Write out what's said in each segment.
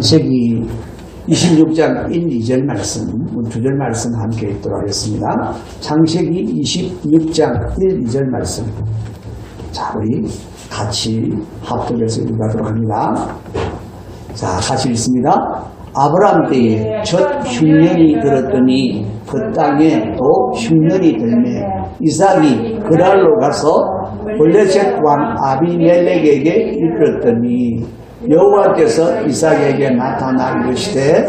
창세기 26장 1, 2절 말씀, 두 절 말씀 함께 읽도록 하겠습니다. 창세기 26장 1, 2절 말씀. 자, 우리 같이 합독해서 읽도록 합니다. 자, 같이 읽습니다. 아브라함 때에 첫 흉년이 들었더니 그 땅에 또 흉년이 들매 이삭이 그랄로 가서 블레셋 왕 아비멜렉에게 이르렀더니 여호와께서 이삭에게 나타나 이르시되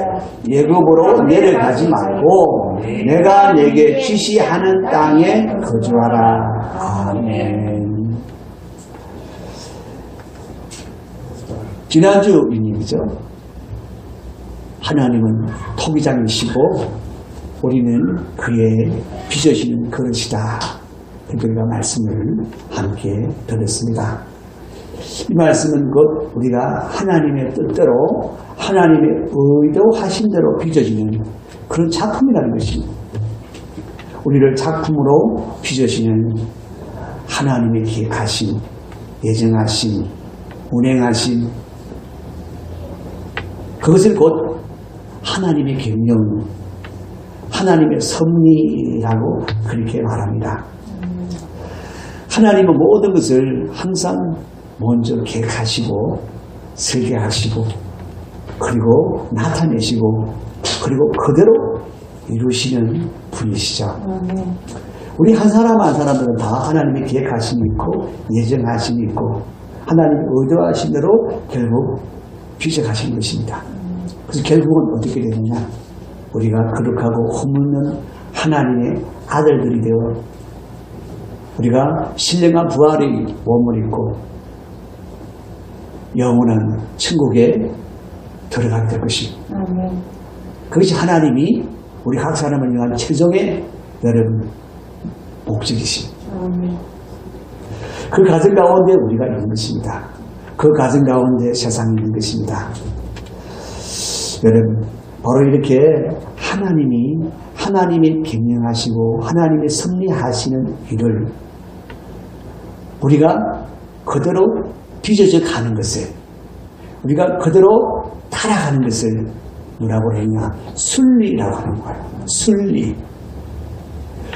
애굽으로 내려가지 말고 내가 네게 지시하는 땅에 거주하라. 아멘. 지난주 인입이죠. 하나님은 토기장이시고 우리는 그의 빚어지는 그릇이다. 우리가 말씀을 함께 들었습니다. 이 말씀은 곧 우리가 하나님의 뜻대로 하나님의 의도하신 대로 빚어지는 그런 작품이라는 것입니다. 우리를 작품으로 빚어지는 하나님의 계획하신, 예정하신, 운행하신 그것을 곧 하나님의 경영, 하나님의 섭리라고 그렇게 말합니다. 하나님은 모든 것을 항상 먼저 계획하시고 설계하시고 그리고 나타내시고 그리고 그대로 이루시는 분이시죠. 우리 한 사람 한 사람들은 다 하나님의 계획하심이 있고 예정하심이 있고 하나님의 의도하신 대로 결국 빚어가신 것입니다. 그래서 결국은 어떻게 되느냐, 우리가 거룩하고 흠없는 하나님의 아들들이 되어 우리가 신령한 부활의 몸을 입고 영원한 천국에 들어가게 될 것입니다. 그것이 하나님이 우리 각 사람을 위한 최종의 여러분 목적이십니다. 그 가정 가운데 우리가 있는 것입니다. 그 가정 가운데 세상이 있는 것입니다. 여러분, 바로 이렇게 하나님이 경영하시고 하나님이 섭리하시는 일을 우리가 그대로 빚어져 가는 것을, 우리가 그대로 따라가는 것을 뭐라고 했냐? 순리라고 하는 거예요. 순리.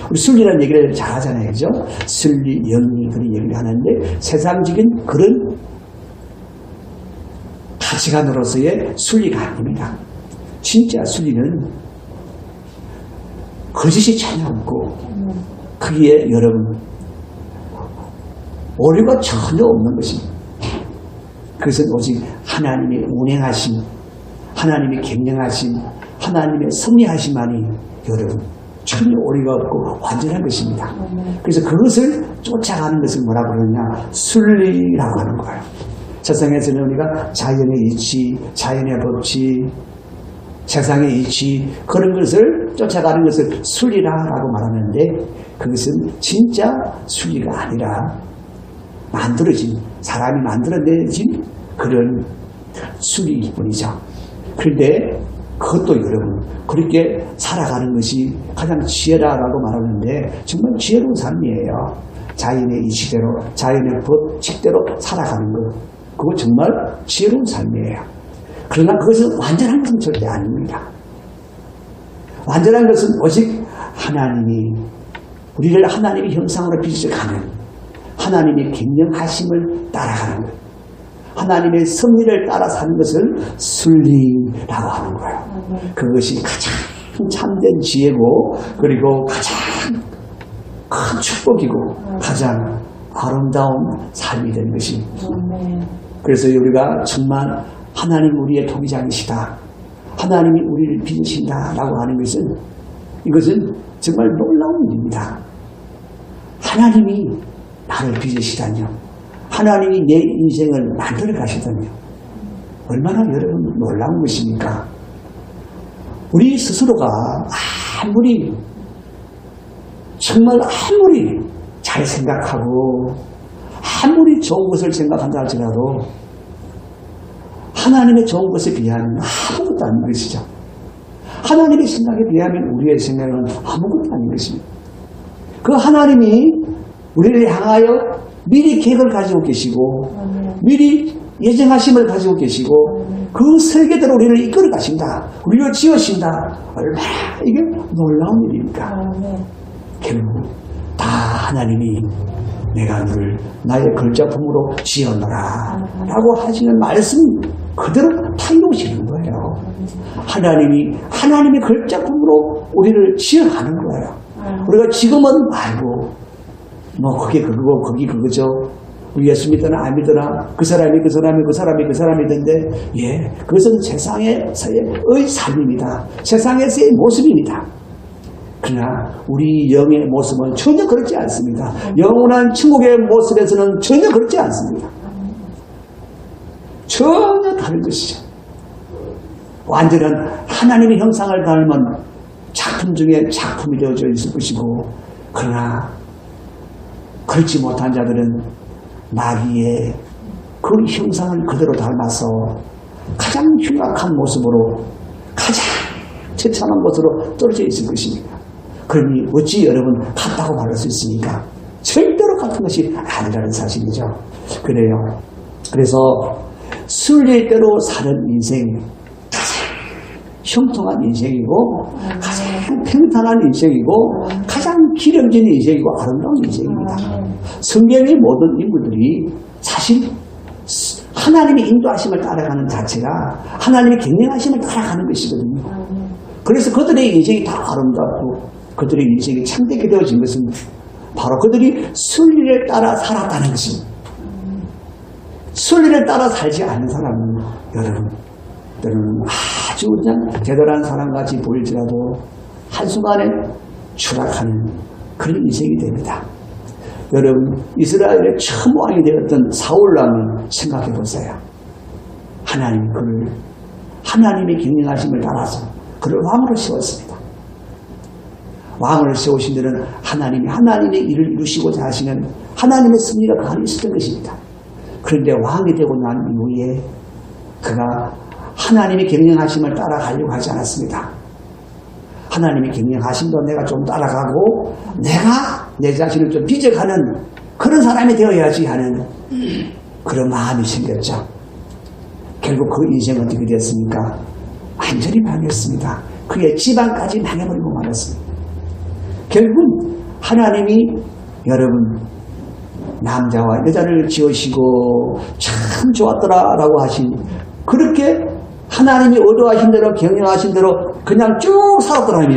우리 순리라는 얘기를 잘 하잖아요. 그죠? 순리, 영리, 그런 얘기를 하는데 세상적인 그런 가치관으로서의 순리가 아닙니다. 진짜 순리는 거짓이 전혀 없고 거기에 여러분 오류가 전혀 없는 것입니다. 그것은 오직 하나님의 운행하심, 하나님의 경영하심, 하나님의 섭리하심만이 여러분 전혀 오류가 없고 완전한 것입니다. 그래서 그것을 쫓아가는 것을 뭐라고 그러냐? 순리라고 하는 거예요. 세상에서는 우리가 자연의 이치, 자연의 법칙, 세상의 이치, 그런 것을 쫓아가는 것을 순리라고 말하는데 그것은 진짜 순리가 아니라 만들어진, 사람이 만들어내진 그런 순리일 뿐이죠. 그런데 그것도 여러분 그렇게 살아가는 것이 가장 지혜라고 말하는데 정말 지혜로운 삶이에요. 자연의 이치대로, 자연의 법칙대로 살아가는 것, 그거 정말 지혜로운 삶이에요. 그러나 그것은 완전한 것은 절대 아닙니다. 완전한 것은 오직 하나님이 우리를 하나님의 형상으로 빚어가는 하나님의 경영하심을 따라가는 것, 하나님의 섭리를 따라 사는 것을 순리라고 하는 거예요. 그것이 가장 참된 지혜고 그리고 가장 큰 축복이고 가장 아름다운 삶이 되는 것입니다. 그래서 우리가 정말 하나님 우리의 통장이시다, 하나님이 우리를 빚으신다 라고 하는 것은 이것은 정말 놀라운 일입니다. 하나님이 나를 빚으시다뇨, 하나님이 내 인생을 만들어 가시다뇨, 얼마나 여러분 놀라운 것입니까? 우리 스스로가 아무리 정말 아무리 잘 생각하고 아무리 좋은 것을 생각한다 할지라도 하나님의 좋은 것에 비하면 아무것도 아닌 것이죠. 하나님의 생각에 비하면 우리의 생각은 아무것도 아닌 것입니다. 그 하나님이 우리를 향하여 미리 계획을 가지고 계시고 미리 예정하심을 가지고 계시고 그 설계대로 우리를 이끌어 가신다. 우리를 지으신다. 얼마나 이게 놀라운 일입니까? 결국 다 하나님이 내가 너를 나의 걸작품으로 지었노라 라고 하시는 말씀 그대로 다 이루시는 거예요. 하나님이 걸작품으로 우리를 지어가는 거예요. 우리가 지금은 말고 뭐 그게 그거고 거기 그거죠. 우리 예수 믿거나 안 믿거나 그 사람이던데 예, 그것은 세상에서의 삶입니다. 세상에서의 모습입니다. 그러나 우리 영의 모습은 전혀 그렇지 않습니다. 영원한 천국의 모습에서는 전혀 그렇지 않습니다. 전혀 다른 것이죠. 완전한 하나님의 형상을 닮은 작품 중에 작품이 되어져 있을 것이고, 그러나 그렇지 못한 자들은 마귀의 그 형상을 그대로 닮아서 가장 흉악한 모습으로 가장 처참한 것으로 떨어져 있을 것입니다. 그러니 어찌 여러분 같다고 말할 수 있습니까? 절대로 같은 것이 아니라는 사실이죠. 그래요. 그래서 순리의 대로 사는 인생, 가장 형통한 인생이고 가장 평탄한 인생이고 가장 기름진 인생이고 아름다운 인생입니다. 성경의 모든 인물들이 사실 하나님의 인도하심을 따라가는 자체가 하나님의 경영하심을 따라가는 것이거든요. 그래서 그들의 인생이 다 아름답고 그들의 인생이 참되게 되어진 것은 바로 그들이 순리를 따라 살았다는 것입니다. 순리를 따라 살지 않는 사람은 여러분 때로는 아주 그냥 대단한 사람같이 보일지라도 한순간에 추락하는 그런 인생이 됩니다. 여러분 이스라엘의 처음 왕이 되었던 사울왕을 생각해 보세요. 하나님의 경영하심을 따라서 그를 왕으로 세웠습니다. 왕을 세우신 데는 하나님의 일을 이루시고자 하시는 하나님의 섭리가 그 안에 있었던 것입니다. 그런데 왕이 되고 난 이후에 그가 하나님의 경영하심을 따라가려고 하지 않았습니다. 하나님의 경영하심도 내가 좀 따라가고 내가 내 자신을 좀 빚어가는 그런 사람이 되어야지 하는 그런 마음이 생겼죠. 결국 그 인생은 어떻게 됐습니까? 완전히 망했습니다. 그의 집안까지 망해버리고 말았습니다. 결국 하나님이 여러분 남자와 여자를 지으시고 참 좋았더라라고 하신 그렇게 하나님이 의도하신 대로 경영하신 대로 그냥 쭉 살았더라면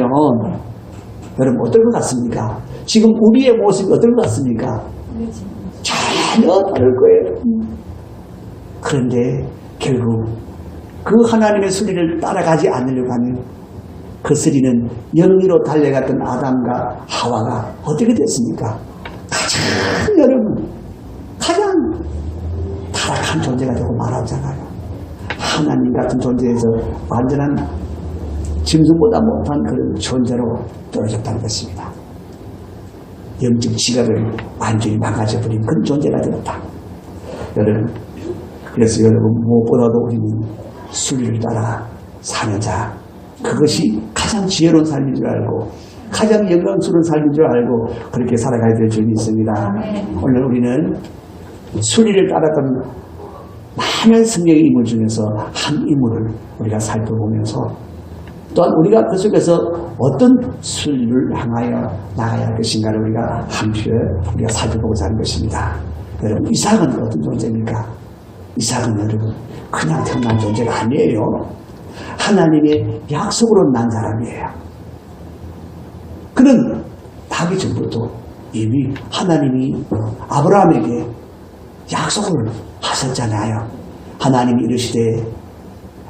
여러분 어떨 것 같습니까? 지금 우리의 모습이 어떨 것 같습니까? 전혀 다를 거예요. 그런데 결국 그 하나님의 순리를 따라가지 않으려고 하면 그 스리는 영리로 달려갔던 아담과 하와가 어떻게 됐습니까? 가장 타락한 존재가 되고 말았잖아요. 하나님 같은 존재에서 완전한 짐승보다 못한 그런 존재로 떨어졌다는 것입니다. 영적 지각을 완전히 망가져버린 그런 존재가 되었다. 여러분, 그래서 여러분 무엇보다도 우리는 순리를 따라 사는 자, 그것이 가장 지혜로운 삶인 줄 알고 가장 영광스러운 삶인 줄 알고 그렇게 살아가야 될 줄이 있습니다. 오늘 우리는 순리를 따랐던 많은 성경의 인물 중에서 한 인물을 우리가 살펴보면서 또한 우리가 그 속에서 어떤 순리를 향하여 나가야 할 것인가를 우리가 함께 우리가 살펴보고자 하는 것입니다. 여러분, 이삭은 어떤 존재입니까? 이삭은 여러분 그냥 태어난 존재가 아니에요. 하나님의 약속으로 난 사람이에요. 그는 나기 전부터 이미 하나님이 아브라함에게 약속을 하셨잖아요. 하나님이 이르시되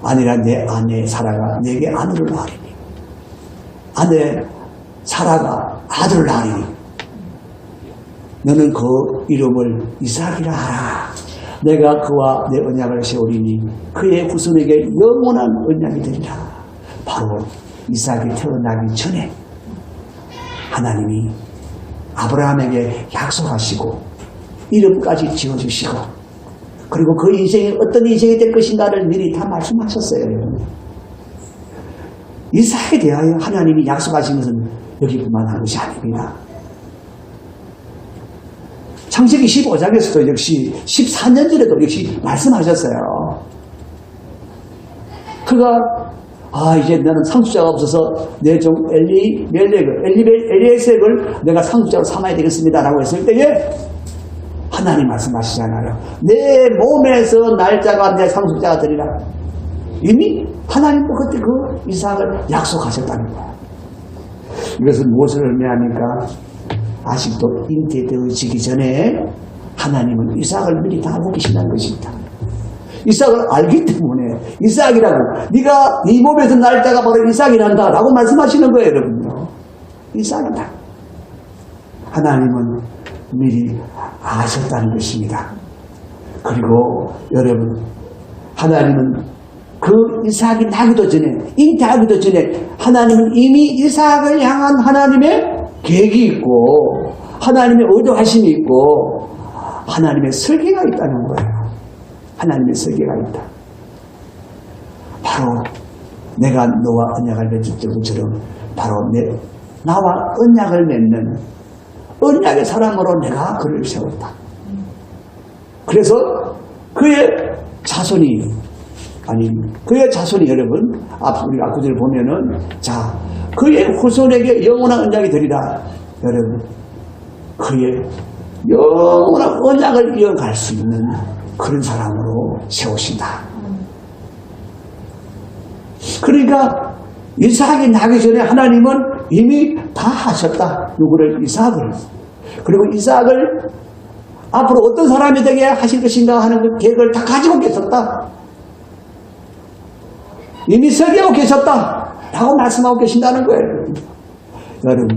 아내라 내 아내 사라가 내게 아들을 낳으리니 아내 사라가 아들을 낳으리니 너는 그 이름을 이삭이라 하라. 내가 그와 내 언약을 세우리니 그의 후손에게 영원한 언약이 되리라. 바로 이삭이 태어나기 전에 하나님이 아브라함에게 약속하시고 이름까지 지어주시고 그리고 그 인생이 어떤 인생이 될 것인가를 미리 다 말씀하셨어요. 이삭에 대하여 하나님이 약속하신 것은 여기뿐만 한 것이 아닙니다. 창세기 15장에서도 역시 14년 전에도 역시 말씀하셨어요. 그가 이제 나는 상속자가 없어서 내 종 엘리에셀을 내가 상속자로 삼아야 되겠습니다라고 했을 때에 하나님 말씀하시잖아요. 내 몸에서 날짜가 내 상속자가 되리라. 이미 하나님도 그때 그 이삭을 약속하셨다는 거예요. 이것은 무엇을 의미합니까? 아직도 잉태되어지기 전에 하나님은 이삭을 미리 다 알고 계신다는 것입니다. 이삭을 알기 때문에 이삭이라고 네가 네 몸에서 날짜가 바로 이삭이란다 라고 말씀하시는 거예요. 여러분요. 이삭이다. 하나님은 미리 아셨다는 것입니다. 그리고 여러분 하나님은 그 이삭이 나기도 전에 잉태하기도 전에 하나님은 이미 이삭을 향한 하나님의 계획이 있고 하나님의 의도하심이 있고 하나님의 설계가 있다는 거예요. 하나님의 설계가 있다. 바로 내가 너와 언약을 맺을 때처럼 바로 나와 언약을 맺는 언약의 사람으로 내가 그를 세웠다. 그래서 그의 자손이 여러분 우리가 구절을 보면은 자 그의 후손에게 영원한 언약이 되리라. 여러분 그의 영원한 언약을 이어갈 수 있는 그런 사람으로 세우신다. 그러니까 이삭이 나기 전에 하나님은 이미 다 하셨다. 누구를? 이삭을. 그리고 이삭을 앞으로 어떤 사람이 되게 하실 것인가 하는 그 계획을 다 가지고 계셨다. 이미 설계하고 계셨다 라고 말씀하고 계신다는 거예요. 여러분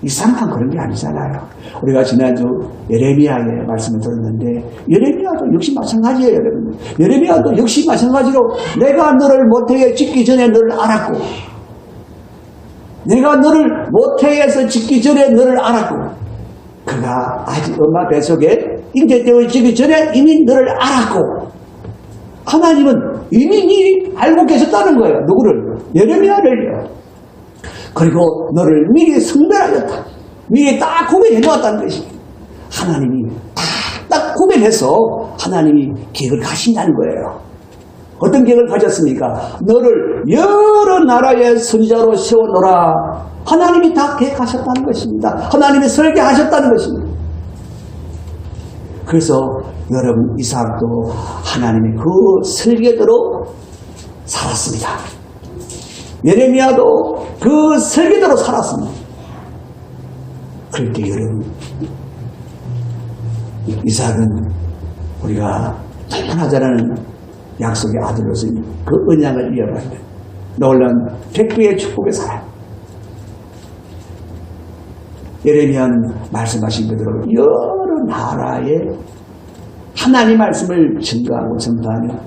이삭만 그런 게 아니잖아요. 우리가 지난주 예레미야의 말씀을 들었는데 예레미야도 역시 마찬가지예요. 여러분. 예레미야도 역시 마찬가지로 내가 너를 모태에 짓기 전에 너를 알았고 내가 너를 모태에서 짓기 전에 너를 알았고 그가 아직 엄마 뱃속에 잉태되어지기 전에 이미 너를 알았고 하나님은 이미 알고 계셨다는 거예요. 누구를? 예레미야를요. 그리고 너를 미리 성별하였다. 미리 딱 구별해 놓았다는 것입니다. 하나님이 딱 구별해서 하나님이 계획을 가신다는 거예요. 어떤 계획을 가졌습니까? 너를 여러 나라의 선지자로 세워놓으라. 하나님이 다 계획하셨다는 것입니다. 하나님이 설계하셨다는 것입니다. 그래서 여러분 이삭도 하나님의 그 설계대로 살았습니다. 예레미야도 그 설계대로 살았습니다. 그렇게 여러분 이삭은 우리가 너무나 잘하는 약속의 아들로서 그 언약을 이어가는 놀라운 백부의 축복의 사람. 예레미야는 말씀하신 그대로 여러 나라의 하나님 말씀을 증거하고 전파하는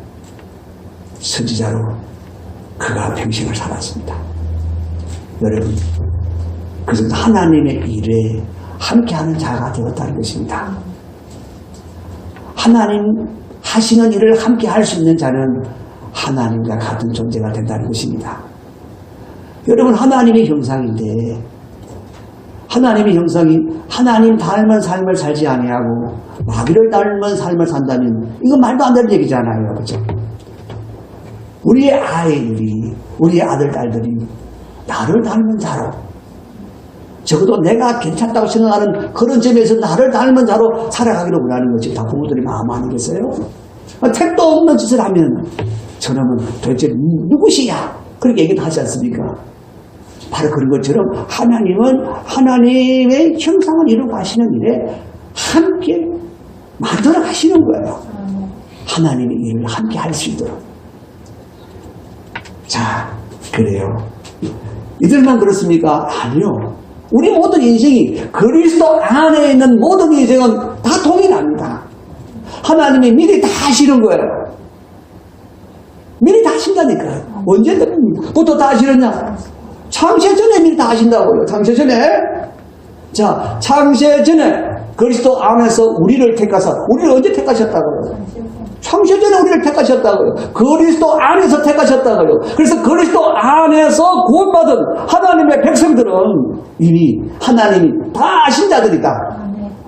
선지자로 그가 평생을 살았습니다. 여러분, 그래서 하나님의 일에 함께하는 자가 되었다는 것입니다. 하나님 하시는 일을 함께 할 수 있는 자는 하나님과 같은 존재가 된다는 것입니다. 여러분, 하나님의 형상인데 하나님의 형상이 하나님 닮은 삶을 살지 아니하고 마귀를 닮은 삶을 산다면 이거 말도 안 되는 얘기잖아요. 그렇죠? 우리의 아이들이 우리의 아들 딸들이 나를 닮은 자로 적어도 내가 괜찮다고 생각하는 그런 점에서 나를 닮은 자로 살아가기를 원하는 거지. 다 부모들이 마음 아니겠어요? 택도 없는 짓을 하면 저놈은 도대체 누구시야? 그렇게 얘기도 하지 않습니까? 바로 그런 것처럼 하나님은 하나님의 형상을 이루고 하시는 일에 함께 만들어 가시는 거예요. 하나님의 일을 함께 할 수 있도록. 자, 그래요. 이들만 그렇습니까? 아니요. 우리 모든 인생이 그리스도 안에 있는 모든 인생은 다 동일합니다. 하나님이 미리 다 하시는 거예요. 미리 다 하신다니까요. 언제부터 다 하시느냐? 창세 전에 미리 다 하신다고요. 창세 전에. 자, 창세 전에 그리스도 안에서 우리를 택하사, 우리를 언제 택하셨다고요? 창세 전에 우리를 택하셨다고요. 그리스도 안에서 택하셨다고요. 그래서 그리스도 안에서 구원받은 하나님의 백성들은 이미 하나님이 다 아신 자들이다.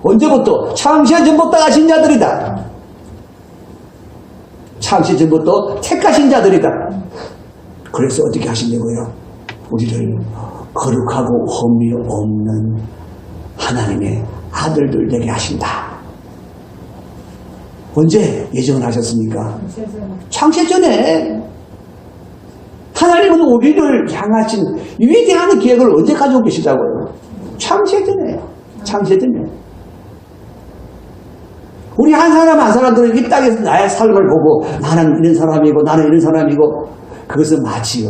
언제부터? 창세 전부터 하신 자들이다. 창세 전부터 택하신 자들이다. 그래서 어떻게 하신다고요? 우리를 거룩하고 흠이 없는 하나님의 아들들 되게 하신다. 언제 예정을 하셨습니까? 창세 전에. 하나님은 우리를 향하신 위대한 계획을 언제 가지고 계시다고요? 창세 전에요. 창세 전에. 우리 한 사람 한 사람들은 이 땅에서 나의 삶을 보고 나는 이런 사람이고 나는 이런 사람이고 그것은 마치요.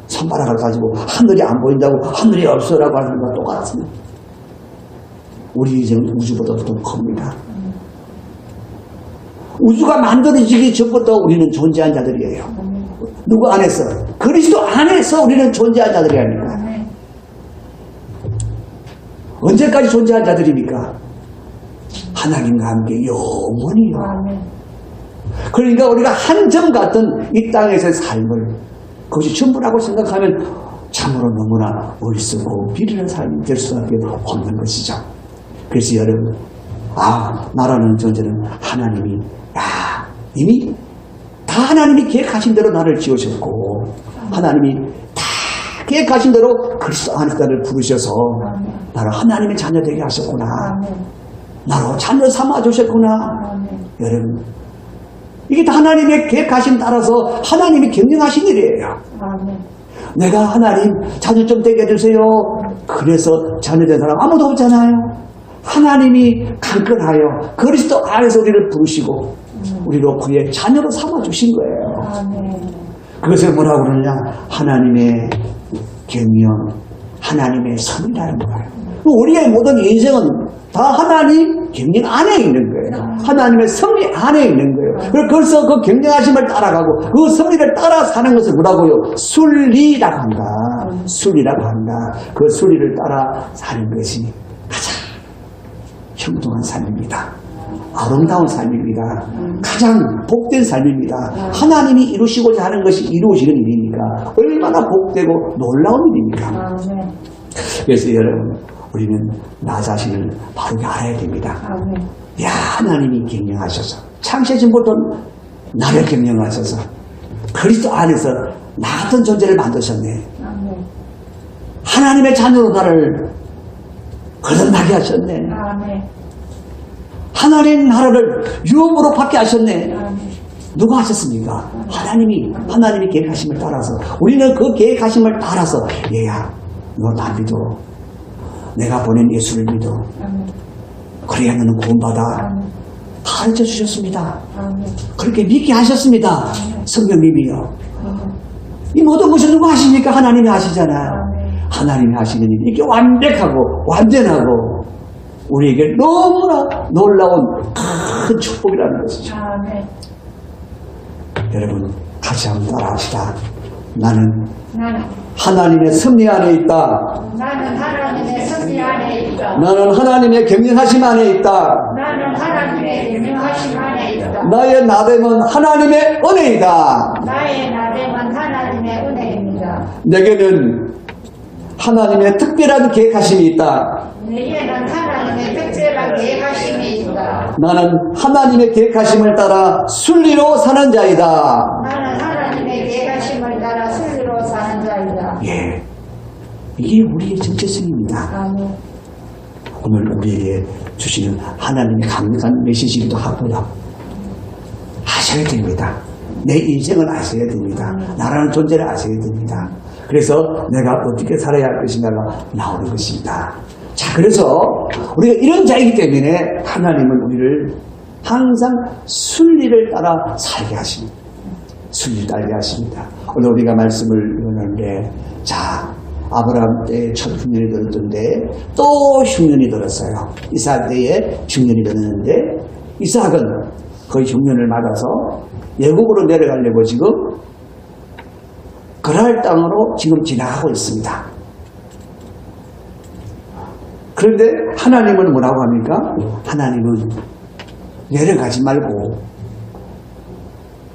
손바닥을 가지고 하늘이 안 보인다고 하늘이 없어라고 하는 것과 똑같습니다. 우리 인생은 우주보다 더 큽니다. 우주가 만들어지기 전부터 우리는 존재한 자들이에요. 누구 안에서? 그리스도 안에서 우리는 존재한 자들이 아닙니까? 언제까지 존재한 자들입니까? 하나님과 함께 영원히요. 그러니까 우리가 한 점 같은 이 땅에서의 삶을 그것이 전부라고 생각하면 참으로 너무나 어리석고 비리는 삶이 될 수밖에 없는 것이죠. 그래서 여러분, 나라는 존재는 하나님이 이미 다 하나님이 계획하신 대로 나를 지으셨고 하나님이 다 계획하신 대로 그리스도 안에서 나를 부르셔서 나를 하나님의 자녀 되게 하셨구나. 나로 자녀 삼아주셨구나. 여러분, 이게 다 하나님의 계획하심 따라서 하나님이 경영하신 일이에요. 내가 하나님 자녀 좀 되게 해주세요. 그래서 자녀 된 사람 아무도 없잖아요. 하나님이 강건하여 그리스도 안에서 우리를 부르시고 우리로 그의 자녀로 삼아주신 거예요. 그것을 뭐라고 그러냐? 하나님의 경영, 하나님의 선이라는 거예요. 우리의 모든 인생은 다 하나님 경영 안에 있는 거예요. 하나님의 섭리 안에 있는 거예요. 그래서 그 경영하심을 따라가고 그 섭리를 따라 사는 것을 뭐라고요? 순리라고 한다. 순리라고 한다. 그 순리를 따라 사는 것이 가장 형통한 삶입니다. 아름다운 삶입니다. 가장 복된 삶입니다. 하나님이 이루시고자 하는 것이 이루어지는 일이니까 얼마나 복되고 놀라운 일입니까? 그래서 여러분, 우리는 나 자신을 바르게 알아야 됩니다. 야, 하나님이 경영하셔서 창세 전부터 나를 경영하셔서 그리스도 안에서 나 같은 존재를 만드셨네. 하나님의 자녀로 나를 거듭나게 하셨네. 하나님 나라를 유업으로 받게 하셨네. 누가 하셨습니까? 하나님이 계획하심을 따라서 우리는 그 계획하심을 따라서 얘야, 너 나 믿어. 내가 보낸 예수를 믿어. 그래야 너는 구원받아. 가르쳐 주셨습니다. 그렇게 믿게 하셨습니다. 성령님이요. 이 모든 것을 누가 하십니까? 하나님이 하시잖아요. 하나님이 하시는 일이 이게 완벽하고 완전하고 우리에게 너무나 놀라운 큰 축복이라는 것이죠. 여러분, 같이 한번 따라합시다. 나는 하나님의 섭리 안에 있다. 나는 하나님의 섭리 안에 있다. 나는 하나님의 경영하심 안에 있다. 나는 하나님의 경영하심 안에 있다. 나의 나됨은 하나님의 은혜이다. 나의 나됨은 하나님의 은혜입니다. 내게는 하나님의 특별한 계획하심이 있다. 내게는 하나님의 특별한 계획하심이 있다. 나는 하나님의 계획하심을 따라 순리로 사는 자이다. 나는 하나님의 계획하심을 따라 순리로 사는 자이다. 예, 이게 우리의 정체성입니다. 아멘. 오늘 우리에게 주시는 하나님의 강력한 메시지기도 하고요. 아셔야 됩니다. 내 인생을 아셔야 됩니다. 나라는 존재를 아셔야 됩니다. 그래서 내가 어떻게 살아야 할 것인가가 나오는 것입니다. 자, 그래서 우리가 이런 자이기 때문에 하나님은 우리를 항상 순리를 따라 살게 하십니다. 순리를 따르게 하십니다. 오늘 우리가 말씀을 읽었는데, 자, 아브라함 때 첫 흉년이 들었던데 또 흉년이 들었어요. 이삭 때에 흉년이 들었는데 이삭은 그 흉년을 맞아서 예국으로 내려가려고 지금 그랄 땅으로 지금 지나가고 있습니다. 그런데 하나님은 뭐라고 합니까? 하나님은 내려가지 말고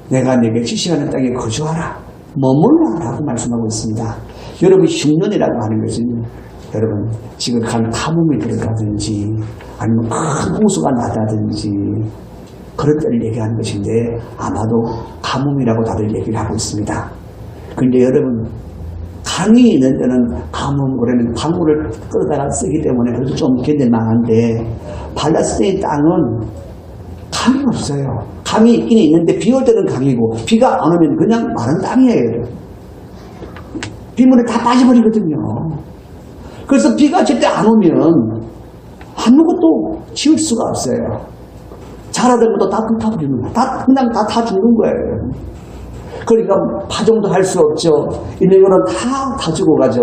내가 내게 지시하는 땅에 거주하라, 머물라 라고 말씀하고 있습니다. 여러분, 흉년이라고 하는 것은 여러분 지극한 가뭄이 들어가든지 아니면 큰 홍수가 나다든지 그런 때를 얘기하는 것인데 아마도 가뭄이라고 다들 얘기를 하고 있습니다. 그런데 여러분 강이 있는 데는 가뭄고래는 강물을 끌어다가 쓰기 때문에 그래도 좀 견딜만한데 팔레스타인 땅은 강이 없어요. 강이 있긴 있는데 비 올 때는 강이고 비가 안 오면 그냥 마른 땅이에요. 빗물이 다 빠져버리거든요. 그래서 비가 제때 안 오면 아무것도 지을 수가 없어요. 자라던 것도 다 불타버리는 거예요. 그냥 다 죽는 거예요. 그러니까 파종도 할 수 없죠. 있는 거는 다 죽어가죠.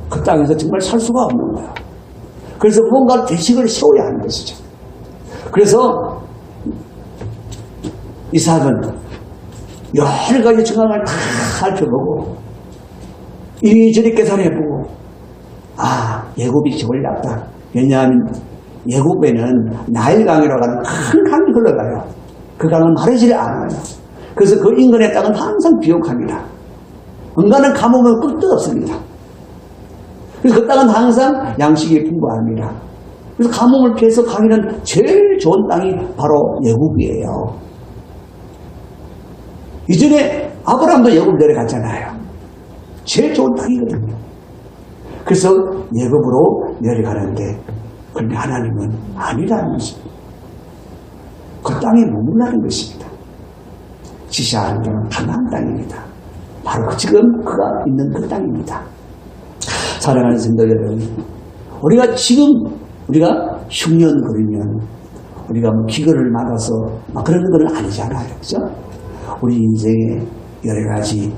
그 땅에서 정말 살 수가 없는 거예요. 그래서 뭔가 대식을 세워야 하는 것이죠. 그래서 이삭은 여러 가지 정황을 다 살펴보고 이리저리 계산해보고 예굽이 저걸 낫다. 왜냐하면 예굽에는 나일강이라고 하는 큰 강이 흘러가요. 그 강은 마르지를 않아요. 그래서 그 인근의 땅은 항상 비옥합니다. 은간은 가뭄은 끝도 없습니다. 그래서 그 땅은 항상 양식이 풍부합니다. 그래서 가뭄을 피해서 가기는 제일 좋은 땅이 바로 예굽이에요. 이전에 아브라함도 예굽 내려갔잖아요. 제일 좋은 땅이거든요. 그래서 예굽으로 내려가는데 그런데 하나님은 아니라는 것입니다. 그 땅에 머물라는 것입니다. 지시하는 땅은 가나안 땅입니다. 바로 지금 그가 있는 그 땅입니다. 사랑하는 성도 여러분, 우리가 흉년 그러면 우리가 뭐 기근을 맞아서 막 그런 건 아니잖아요. 그죠? 우리 인생에 여러 가지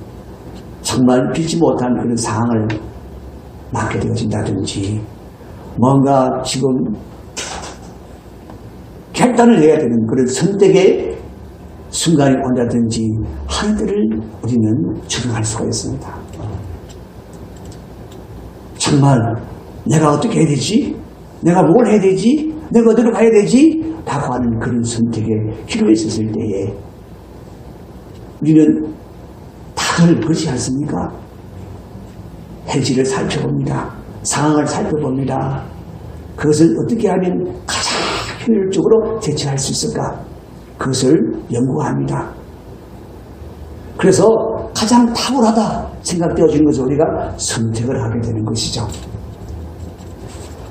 정말 빌지 못한 그런 상황을 맞게 되어진다든지 뭔가 지금 결단을 해야 되는 그런 선택의 순간이 온다든지 하는 때를 우리는 적응할 수가 있습니다. 정말 내가 어떻게 해야 되지? 내가 뭘 해야 되지? 내가 어디로 가야 되지? 라고 하는 그런 선택에 필요가 있었을 때에 우리는 다들 그렇지 않습니까? 현실을 살펴봅니다. 상황을 살펴봅니다. 그것을 어떻게 하면 가장 효율적으로 대처할 수 있을까? 그것을 연구합니다. 그래서 가장 탁월하다 생각되어지는 것을 우리가 선택을 하게 되는 것이죠.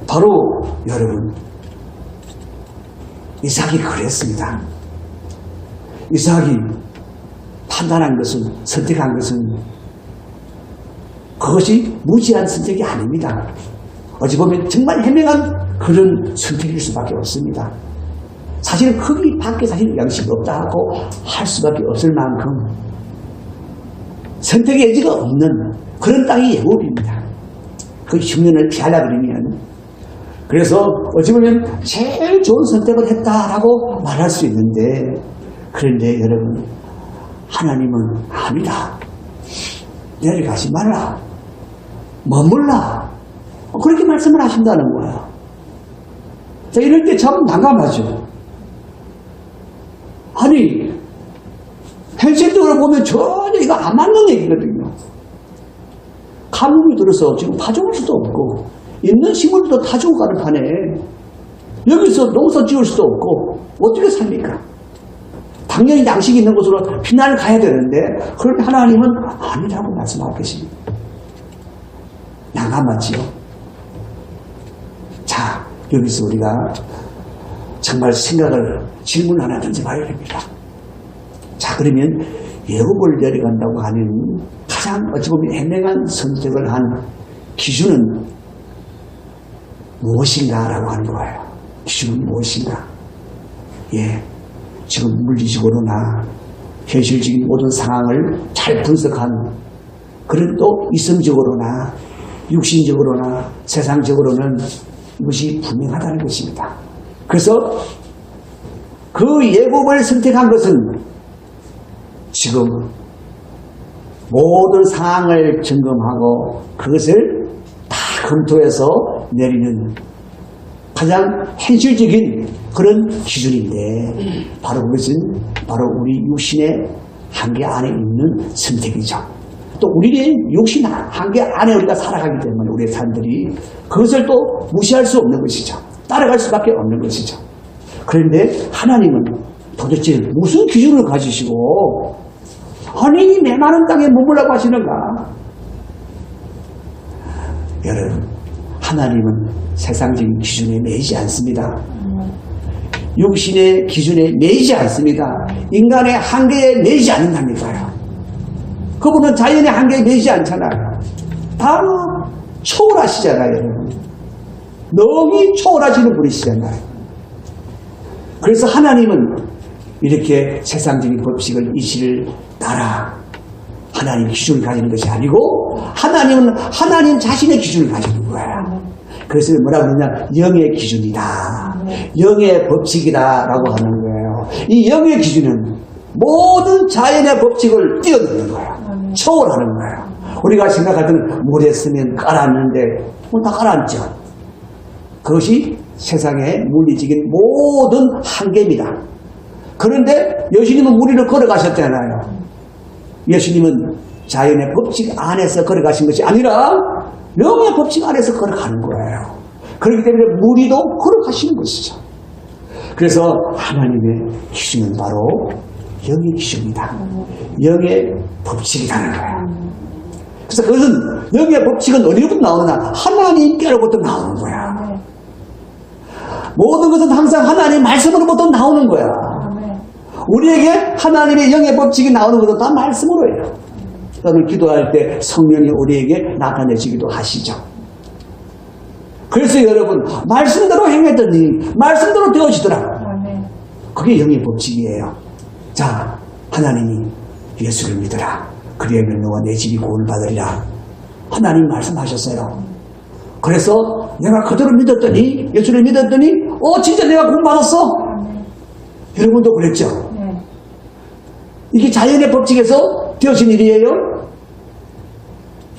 바로 여러분 이삭이 그랬습니다. 이삭이 판단한 것은 선택한 것은 그것이 무지한 선택이 아닙니다. 어찌 보면 정말 현명한 그런 선택일 수밖에 없습니다. 사실 거기 밖에 사실 양식이 없다 하고 할 수밖에 없을 만큼 선택의 여지가 없는 그런 땅이 예굽입니다. 그 흉년을 피하려 그러면 그래서 어찌 보면 제일 좋은 선택을 했다라고 말할 수 있는데 그런데 여러분 하나님은 아니다. 내려가지 말라. 머물라. 그렇게 말씀을 하신다는 거예요. 자, 이럴 때 참 난감하죠. 아니 현실적으로 보면 전혀 이거 안 맞는 얘기거든요. 가뭄이 들어서 지금 파종할 수도 없고 있는 식물도 다 죽어가는 판에 여기서 농사 지을 수도 없고 어떻게 삽니까? 당연히 양식이 있는 곳으로 피난을 가야 되는데 그런데 하나님은 아니라고 말씀하고 계십니다. 난감하지요. 자, 여기서 우리가 정말 질문 하나 던져봐야 됩니다. 자, 그러면 예굽을 내려간다고 하는 가장 어찌 보면 현명한 선택을 한 기준은 무엇인가라고 하는 거예요. 기준은 무엇인가? 지금 물리적으로나 현실적인 모든 상황을 잘 분석한 그런 또 이성적으로나 육신적으로나 세상적으로는 이것이 분명하다는 것입니다. 그래서 그 예굽을 선택한 것은 지금 모든 상황을 점검하고 그것을 다 검토해서 내리는 가장 현실적인 그런 기준인데 바로 그것은 바로 우리 육신의 한계 안에 있는 선택이죠. 또 우리의 욕심 한계 안에 우리가 살아가기 때문에 우리의 삶들이 그것을 또 무시할 수 없는 것이죠. 따라갈 수밖에 없는 것이죠. 그런데 하나님은 도대체 무슨 기준을 가지시고 아니 내 많은 땅에 머물라고 하시는가? 여러분, 하나님은 세상적인 기준에 매이지 않습니다. 육신의 기준에 매이지 않습니다. 인간의 한계에 매이지 않는다니까요. 그분은 자연의 한계에 매이지 않잖아요. 다 초월하시잖아요, 여러분. 너무 초월하시는 분이시잖아요. 그래서 하나님은 이렇게 세상적인 법칙을 이치를 따라 하나님 기준을 가지는 것이 아니고 하나님은 하나님 자신의 기준을 가지는 거예요. 그래서 뭐라고 그러냐? 영의 기준이다. 영의 법칙이다 라고 하는 거예요. 이 영의 기준은 모든 자연의 법칙을 뛰어넘는 거예요. 초월하는 거예요. 우리가 생각할 때는 물에 쓰면 깔았는데 다 깔았죠. 그것이 세상의 물리적인 모든 한계입니다. 그런데 예수님은 우리를 걸어가셨잖아요. 예수님은 자연의 법칙 안에서 걸어가신 것이 아니라 영의 법칙 안에서 걸어가는 거예요. 그렇기 때문에 우리도 걸어가시는 것이죠. 그래서 하나님의 기준은 바로 영의 기준이다. 영의 법칙이라는 거예요. 그래서 그것은 영의 법칙은 어디로부터 나오느냐? 하나님께로부터 나오는 거야. 모든 것은 항상 하나님 말씀으로부터 나오는 거야. 우리에게 하나님의 영의 법칙이 나오는 것도 다 말씀으로예요. 여러분 기도할 때 성령이 우리에게 나타내시기도 하시죠. 그래서 여러분 말씀대로 행했더니 말씀대로 되어지더라. 그게 영의 법칙이에요. 자, 하나님이 예수를 믿어라. 그리하면 너와 내 집이 구원을 받으리라. 하나님 말씀하셨어요. 그래서 내가 그대로 믿었더니 예수를 믿었더니 진짜 내가 구원 받았어. 여러분도 그랬죠? 이게 자연의 법칙에서 되어진 일이에요?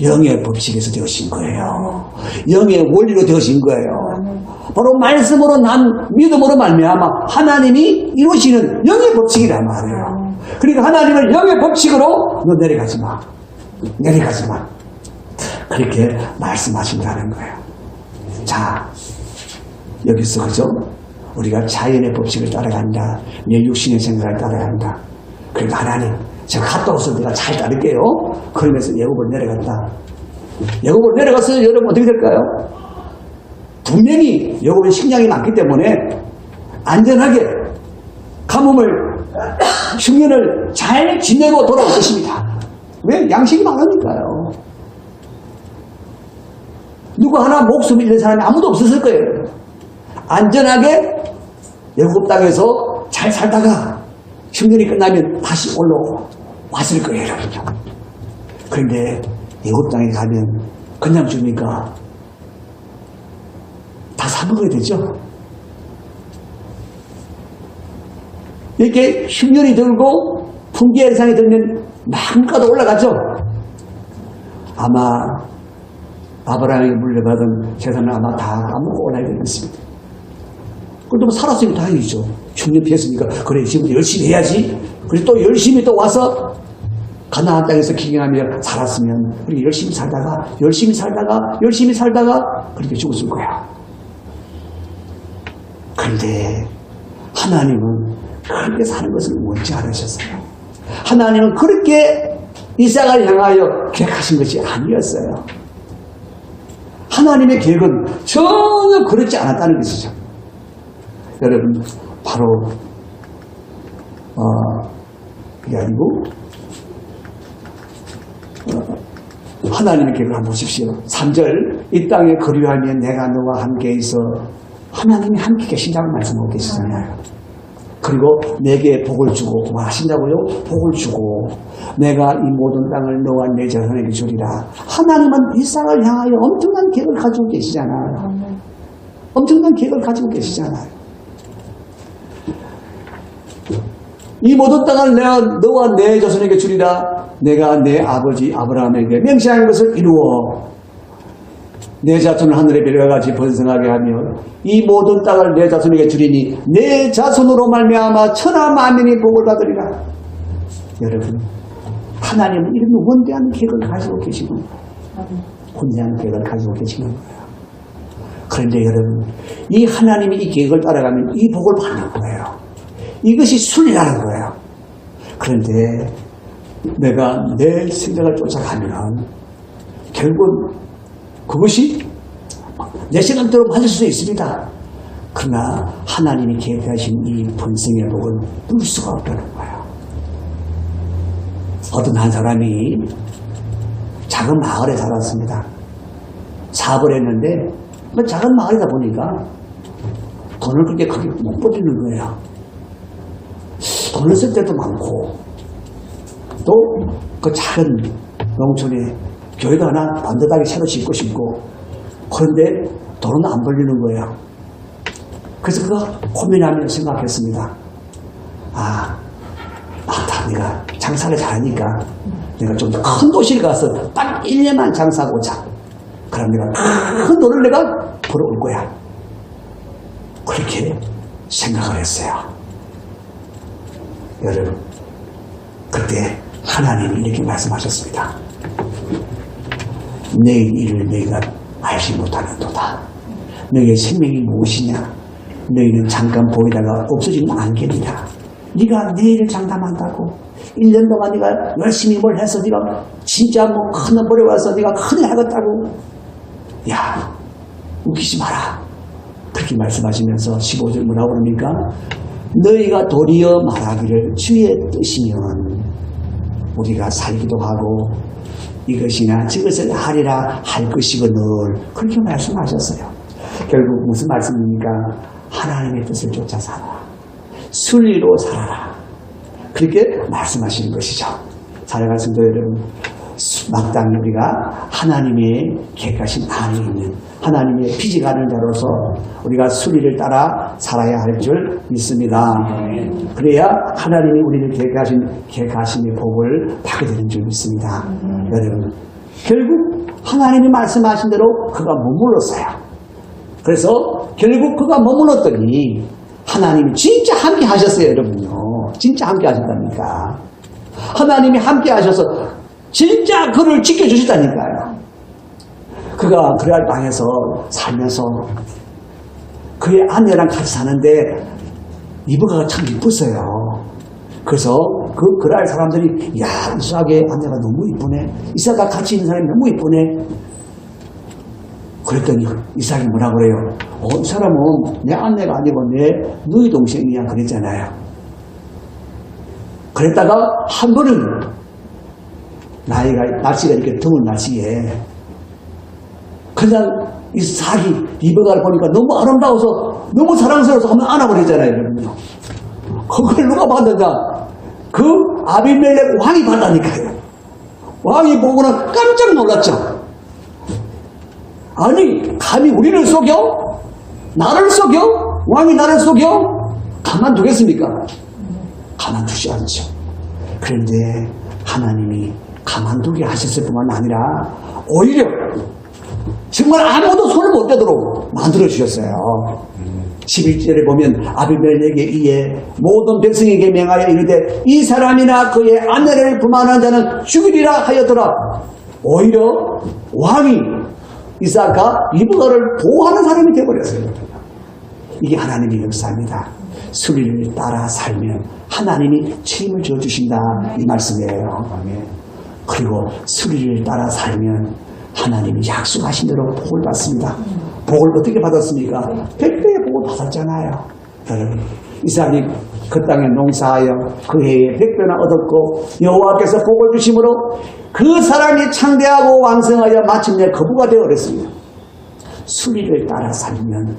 영의 법칙에서 되어진 거예요. 영의 원리로 되어진 거예요. 바로 말씀으로 난 믿음으로 말미암아 하나님이 이루시는 영의 법칙이란 말이에요. 그러니까 하나님은 영의 법칙으로 너 내려가지 마. 내려가지 마. 그렇게 말씀하신다는 거예요. 자, 여기서 그죠? 우리가 자연의 법칙을 따라간다. 내 육신의 생각을 따라간다. 그러니까 하나님, 제가 갔다 와서 내가 잘 따를게요. 그러면서 예굽을 내려갔다. 예굽을 내려가서 여러분 어떻게 될까요? 분명히 예굽은 식량이 많기 때문에 안전하게 가뭄을 10년을 잘 지내고 돌아올 것입니다. 왜? 양식이 많으니까요. 누구 하나 목숨 잃는 사람이 아무도 없었을 거예요. 안전하게 예굽 땅에서 잘 살다가 10년이 끝나면 다시 올라왔을 거예요, 여러분. 그런데 예굽 땅에 가면 그냥 주니까 다 사먹어야 되죠. 이렇게 10년이 들고 풍기 현상이 들면 마음껏 올라가죠. 아마 아브라함에게 물려받은 재산은 아마 다 까먹고 올라야 되겠습니다. 그래도 뭐 살았으면 다행이죠. 10년 피했으니까 그래 지금 열심히 해야지. 그리고 또 열심히 또 와서 가나안 땅에서 기경하며 살았으면 그렇게 열심히 살다가 그렇게 죽었을 거야. 그런데 하나님은 그렇게 사는 것을 원치 않으셨어요. 하나님은 그렇게 이삭을 향하여 계획하신 것이 아니었어요. 하나님의 계획은 전혀 그렇지 않았다는 것이죠. 여러분, 바로 그게 아니고 하나님의 계획을 한번 보십시오. 3절, 이 땅에 거류하면 내가 너와 함께 있어. 하나님이 함께 계신다고 말씀하고 계시잖아요. 그리고 내게 복을 주고 뭐 하신다고요? 복을 주고 내가 이 모든 땅을 너와 내 자손에게 주리라. 하나님은 이삭을 향하여 엄청난 계획을 가지고 계시잖아요. 엄청난 계획을 가지고 계시잖아요. 이 모든 땅을 내가 너와 내 자손에게 주리라. 내가 내 아버지 아브라함에게 맹세한 것을 이루어 내 자손을 하늘의 별과 같이 번성하게 하며 이 모든 땅을 내 자손에게 주리니 내 자손으로 말미암아 천하 만민이 복을 받으리라. 여러분, 하나님은 이런 원대한 계획을 가지고 계시는 거예요. 원대한 계획을 가지고 계시는 거예요. 그런데 여러분, 이 하나님이 이 계획을 따라가면 이 복을 받는 거예요. 이것이 순리라는 거예요. 그런데 내가 내 생각을 쫓아가면 결국 그것이 내 생각대로 맞을 수 있습니다. 그러나 하나님이 계획하신 이 번성의 복은 누릴 수가 없다는 거예요. 어떤 한 사람이 작은 마을에 살았습니다. 사업을 했는데 작은 마을이다 보니까 돈을 그렇게 크게 못 버리는 거예요. 돈을 쓸 때도 많고 또 그 작은 농촌에 교회도 하나 반듯하게 새로 짓고 싶고 그런데 돈은 안 벌리는 거예요. 그래서 그가 고민하며 생각했습니다. 맞다. 내가 장사를 잘하니까 내가 좀 더 큰 도시를 가서 딱 1년만 장사하고자. 그럼 내가 큰 돈을 내가 벌어올 거야. 그렇게 생각을 했어요. 여러분, 그때 하나님이 이렇게 말씀하셨습니다. 내일 일을 너희가 알지 못하는도다. 너희의 생명이 무엇이냐? 너희는 잠깐 보이다가 없어지면 안겠느냐? 네가 내일을 장담한다고 1년 동안 네가 열심히 뭘 해서 네가 진짜 뭐 큰 돈 벌어와서 네가 큰일 하겠다고. 야, 웃기지 마라. 그렇게 말씀하시면서 15절 뭐라고 그럽니까? 너희가 도리어 말하기를 주의 뜻이면 우리가 살기도 하고 이것이나 저것을 하리라 할 것이거늘. 그렇게 말씀하셨어요. 결국 무슨 말씀입니까? 하나님의 뜻을 쫓아 살아라. 순리로 살아라. 그렇게 말씀하시는 것이죠. 사랑하는 성도 여러분, 마땅히 우리가 하나님의 계획하신 안에 있는 하나님의 피지가는 자로서 우리가 순리를 따라 살아야 할 줄 믿습니다. 그래야 하나님이 우리를 계획하신 복을 받게 되는 줄 믿습니다. 여러분, 결국 하나님이 말씀하신 대로 그가 머물렀어요. 그래서 결국 그가 머물렀더니 하나님이 진짜 함께 하셨어요, 여러분요. 진짜 함께 하셨다니까. 하나님이 함께 하셔서 진짜 그를 지켜주셨다니까요. 그가 그랄 방에서 살면서 그의 아내랑 같이 사는데 이브가가 참 이뻤어요. 그래서 그랄 사람들이 야, 이삭의 아내가 너무 이쁘네. 이삭과 같이 있는 사람이 너무 이쁘네. 그랬더니 이삭이 뭐라 그래요? 이 사람은 내 아내가 아니고 너희 동생이야 그랬잖아요. 그랬다가 한 번은 날씨가 이렇게 더운 날씨에 그냥 이삭이 리베가를 보니까 너무 아름다워서 너무 사랑스러워서 한번 안아버리잖아요. 여러분요. 그걸 누가 받는다? 그 아비멜렉 왕이 받다니까요. 왕이 보고는 깜짝 놀랐죠. 아니, 감히 우리를 속여? 나를 속여? 왕이 나를 속여? 가만두겠습니까? 가만두지 않죠. 그런데 하나님이 가만두게 하셨을 뿐만 아니라 오히려 정말 아무도 손을 못 대도록 만들어주셨어요. 11절에 보면 아비멜렉에 의해 모든 백성에게 명하여 이르되 이 사람이나 그의 아내를 부만한 자는 죽이리라 하였더라. 오히려 왕이 이삭과 리브가를 보호하는 사람이 되어버렸어요. 이게 하나님의 역사입니다. 순리를 따라 살면 하나님이 책임을 져주신다 이 말씀이에요. 그리고 순리를 따라 살면 하나님이 약속하신 대로 복을 받습니다. 복을 어떻게 받았습니까? 100배의 복을 받았잖아요. 여러분, 이삭이 그 땅에 농사하여 그 해에 100배나 얻었고 여호와께서 복을 주심으로 그 사람이 창대하고 왕성하여 마침내 거부가 되어버렸습니다. 순리를 따라 살면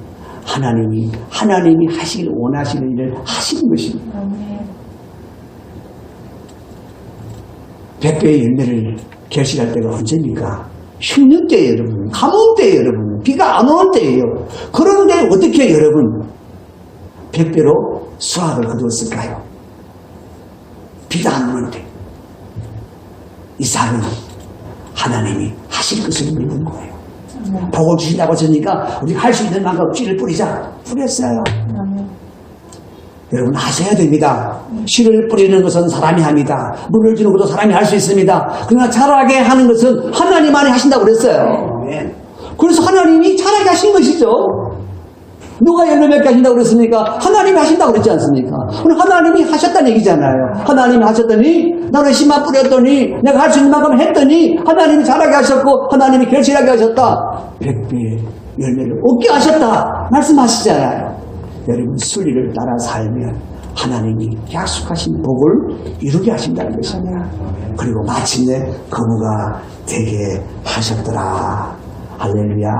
하나님이 하시길 원하시는 일을 하시는 것입니다. 100배의 열매를 결실할 때가 언제입니까? 흉년 때예요, 여러분. 가뭄 때예요, 여러분. 비가 안 오는 때예요. 그런데 어떻게 여러분 100배로 수확을 거두었을까요? 비가 안 오는데. 이삭은 하나님이 하실 것을 믿는 거예요. 복을 주신다고 하시니까 우리가 할 수 있는 만큼 씨를 뿌리자. 뿌렸어요. 여러분 하셔야 됩니다. 씨를 뿌리는 것은 사람이 합니다. 물을 주는 것도 사람이 할 수 있습니다. 그러나 자라게 하는 것은 하나님만이 하신다고 그랬어요. 그래서 하나님이 자라게 하신 것이죠. 누가 열매 맺게 하신다고 그랬습니까? 하나님이 하신다고 그랬지 않습니까? 그럼 하나님이 하셨다는 얘기잖아요. 하나님이 하셨더니 나는 씨만 뿌렸더니 내가 할 수 있는 만큼 했더니 하나님이 자라게 하셨고 하나님이 결실하게 하셨다. 100배의 열매를 얻게 하셨다 말씀하시잖아요. 여러분 순리를 따라 살면 하나님이 약속하신 복을 이루게 하신다는 것입니다. 그리고 마침내 거부가 되게 하셨더라. 할렐루야.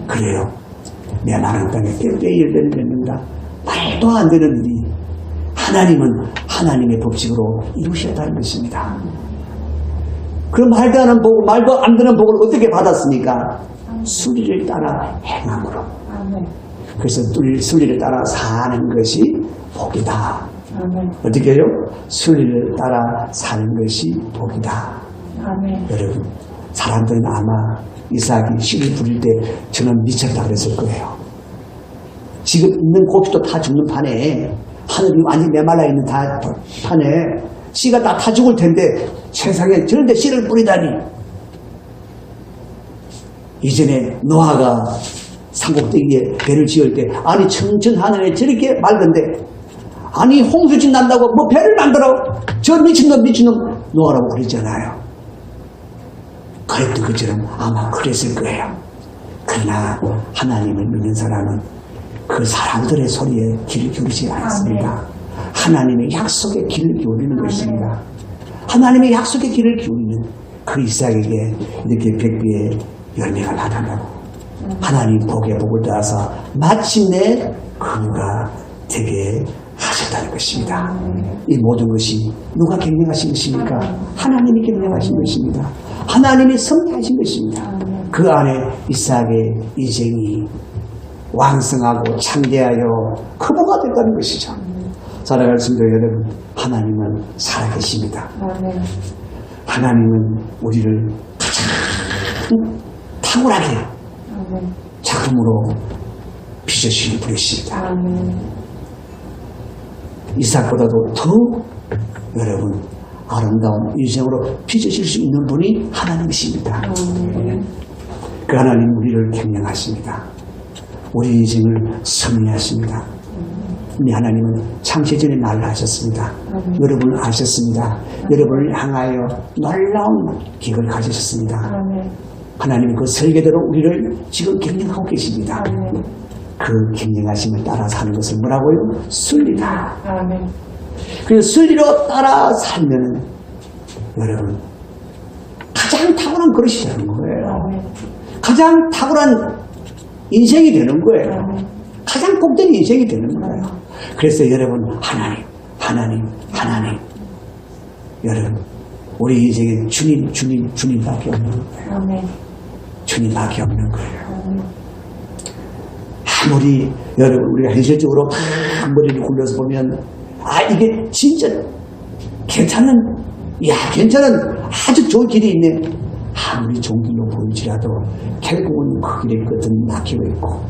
그래요. 내 마른 땅에 뼈뼈이 열매를 맺는다. 말도 안 되는 일이 하나님은 하나님의 법칙으로 이루셨다는 것입니다. 그럼 말도 안 되는 복을 어떻게 받았습니까? 순리를 따라 행함으로. 그래서 순리를 따라 사는 것이 복이다. 어떻게 해요? 순리를 따라 사는 것이 복이다. 여러분, 사람들은 아마 이삭이 씨를 부릴 때 저는 미쳤다 그랬을 거예요. 지금 있는 고기도 다 죽는 판에, 하늘이 완전히 메말라 있는 판에 씨가 다 죽을 텐데 세상에 저런데 씨를 뿌리다니. 이전에 노아가 산꼭대기에 배를 지을 때 아니 청천 하늘에 저렇게 맑은데 아니 홍수진 난다고 뭐 배를 만들어 저 미친놈 노아라고 그러잖아요. 그랬던 것처럼 아마 그랬을 거예요. 그러나 하나님을 믿는 사람은 그 사람들의 소리에 귀를 기울이지 않습니다. 하나님의 약속에 귀를 기울이는 것입니다. 하나님의 약속에 귀를 기울이는 그 이삭에게 이렇게 100배의 열매가 나타나고 하나님 복에 복을 따라서 마침내 그가 되게 하셨다는 것입니다. 이 모든 것이 누가 경영하신 것입니까? 하나님이 경영하신 것입니다. 하나님이 섭리하신 것입니다. 그 안에 이삭의 인생이 왕성하고 창대하여 크보가 됐다는 것이죠. 살아갈 성도 여러분, 하나님은 살아계십니다. 하나님은 우리를 가장 탁월하게 작품으로 빚으시는 분이십니다. 이삭보다도 더 여러분 아름다운 인생으로 빚으실 수 있는 분이 하나님이십니다. 그 하나님 우리를 경영하십니다. 우리 인생을 섭리하십니다. 우리 하나님은 창세전에 말을 하셨습니다. 여러분을 아셨습니다. 여러분을 향하여 놀라운 계획을 가지셨습니다. 하나님이 그 설계대로 우리를 지금 경영하고 계십니다. 그 경영하심을 따라 사는 것을 뭐라고요? 순리다. 그래서 순리로 따라 살면 여러분 가장 탁월한 그릇이 되는 거예요. 가장 탁월한 인생이 되는 거예요. 가장 복된 인생이 되는 거예요. 그래서 여러분 하나님 여러분 우리 인생에 주님밖에 없는 거예요. 주님밖에 없는 거예요. 아무리 여러분 우리가 현실적으로 다 머리를 굴려서 보면 이게 진짜 괜찮은 아주 좋은 길이 있네. 아무리 좋은 길로 보일지라도 결국은 그 길의 끝은 막히고 있고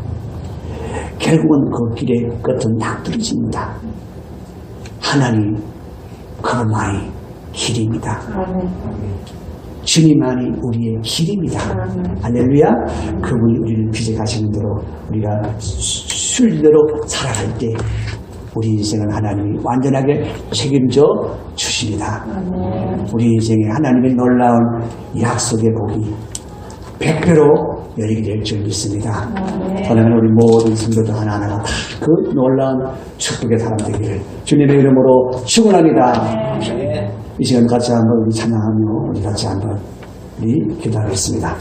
결국은 그 길의 끝은 낙떨어집니다. 하나님 그분만이 길입니다. 주님만이 우리의 길입니다. 할렐루야. 그분이 우리를 빚어가시는 대로 우리가 순리대로 살아갈 때 우리 인생을 하나님이 완전하게 책임져 주십니다. 우리 인생에 하나님의 놀라운 약속의 복이 100배로 열리게 될 줄 믿습니다. 하나님 우리 모든 성도들 하나하나가 다 그 놀라운 축복의 사람 되기를 주님의 이름으로 축원합니다. 이 시간 같이 한번 우리 찬양하며 우리 같이 한번 우리 기도하겠습니다.